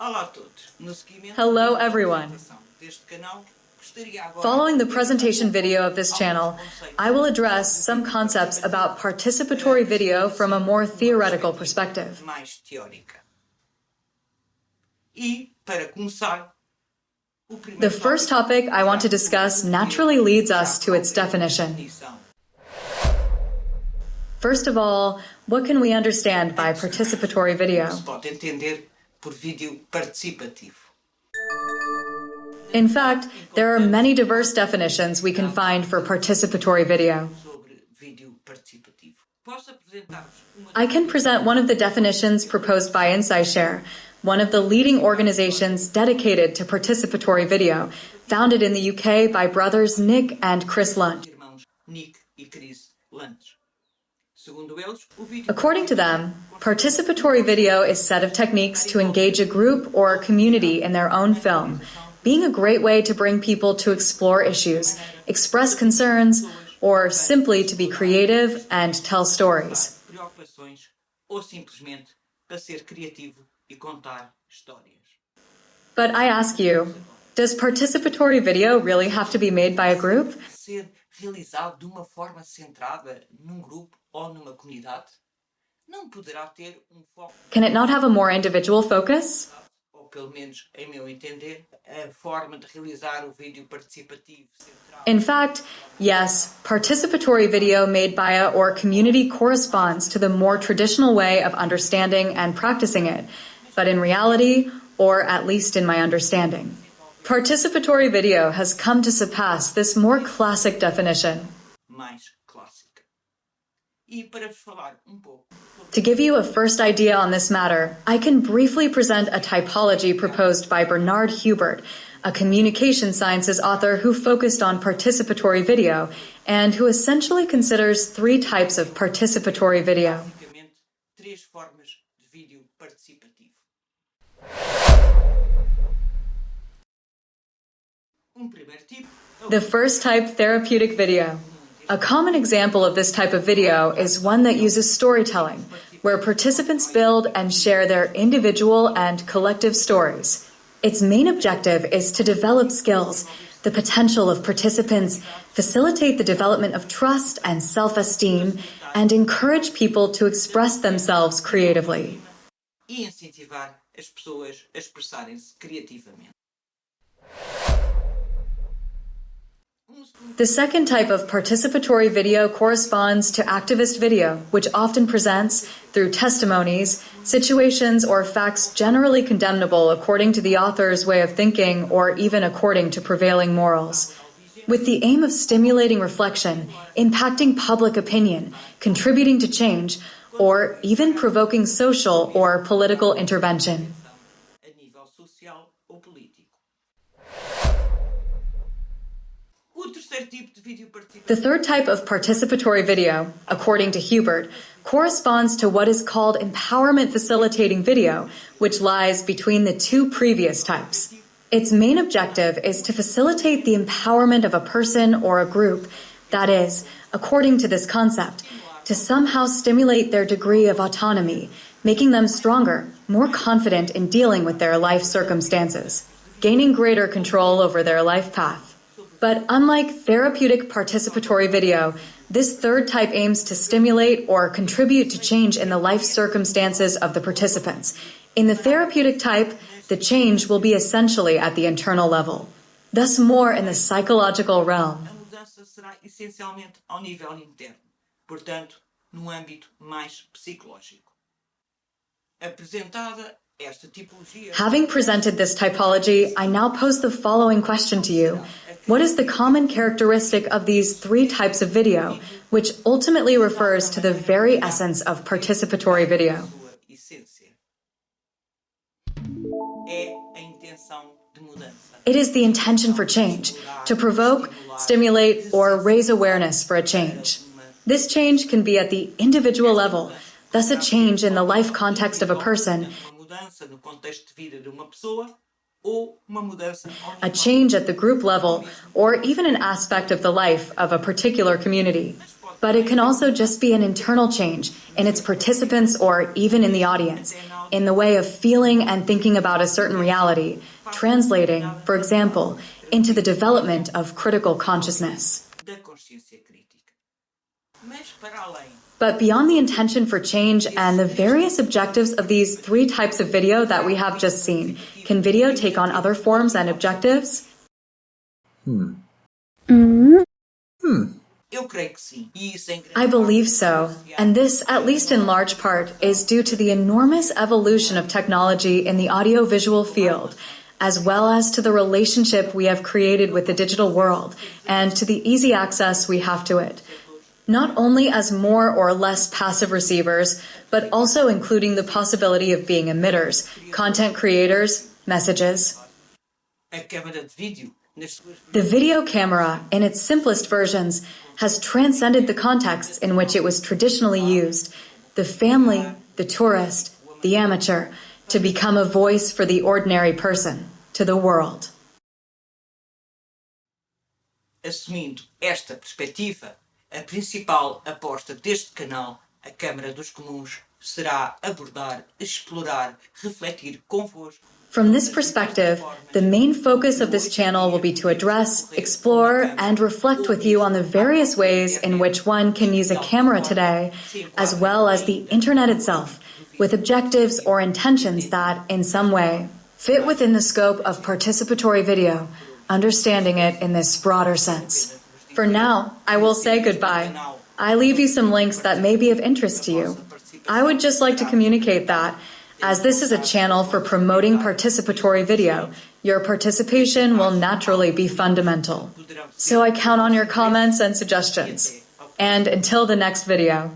Hello everyone. Following the presentation video of this channel, I will address some concepts about participatory video from a more theoretical perspective. The first topic I want to discuss naturally leads us to its definition. First of all, what can we understand by participatory video? In fact, there are many diverse definitions we can find for participatory video. I can present one of the definitions proposed by InsightShare, one of the leading organizations dedicated to participatory video, founded in the UK by brothers Nick and Chris Lunch. According to them, participatory video is a set of techniques to engage a group or a community in their own film, being a great way to bring people to explore issues, express concerns, or simply to be creative and tell stories. But I ask you, does participatory video really have to be made by a group? Can it not have a more individual focus? In fact, yes, participatory video made by a or community corresponds to the more traditional way of understanding and practicing it, but in reality, or at least in my understanding, participatory video has come to surpass this more classic definition. To give you a first idea on this matter, I can briefly present a typology proposed by Bernard Hubert, a communication sciences author who focused on participatory video and who essentially considers three types of participatory video. The first type, therapeutic video. A common example of this type of video is one that uses storytelling, where participants build and share their individual and collective stories. Its main objective is to develop skills, the potential of participants, facilitate the development of trust and self-esteem, and encourage people to express themselves creatively. The second type of participatory video corresponds to activist video, which often presents, through testimonies, situations or facts generally condemnable according to the author's way of thinking or even according to prevailing morals, with the aim of stimulating reflection, impacting public opinion, contributing to change, or even provoking social or political intervention. The third type of participatory video, according to Hubert, corresponds to what is called empowerment facilitating video, which lies between the two previous types. Its main objective is to facilitate the empowerment of a person or a group, that is, according to this concept, to somehow stimulate their degree of autonomy, making them stronger, more confident in dealing with their life circumstances, gaining greater control over their life path. But unlike therapeutic participatory video, this third type aims to stimulate or contribute to change in the life circumstances of the participants. In the therapeutic type, the change will be essentially at the internal level, thus more in the psychological realm. Having presented this typology, I now pose the following question to you. What is the common characteristic of these three types of video, which ultimately refers to the very essence of participatory video? It is the intention for change, to provoke, stimulate, or raise awareness for a change. This change can be at the individual level, thus a change in the life context of a person, a change at the group level, or even an aspect of the life of a particular community. But it can also just be an internal change in its participants or even in the audience, in the way of feeling and thinking about a certain reality, translating, for example, into the development of critical consciousness. But beyond the intention for change and the various objectives of these three types of video that we have just seen, can video take on other forms and objectives? I believe so, and this, at least in large part, is due to the enormous evolution of technology in the audiovisual field, as well as to the relationship we have created with the digital world, and to the easy access we have to it. Not only as more or less passive receivers, but also including the possibility of being emitters, content creators, messages. The video camera, in its simplest versions, has transcended the contexts in which it was traditionally used, the family, the tourist, the amateur, to become a voice for the ordinary person, to the world. Assumindo esta perspectiva, a principal aposta deste canal, a Câmara dos Comuns, será abordar, explorar, refletir convosco. From this perspective, the main focus of this channel will be to address, explore, and reflect with you on the various ways in which one can use a camera today, as well as the internet itself, with objectives or intentions that, in some way, fit within the scope of participatory video, understanding it in this broader sense. For now, I will say goodbye. I leave you some links that may be of interest to you. I would just like to communicate that, as this is a channel for promoting participatory video, your participation will naturally be fundamental. So I count on your comments and suggestions. And until the next video.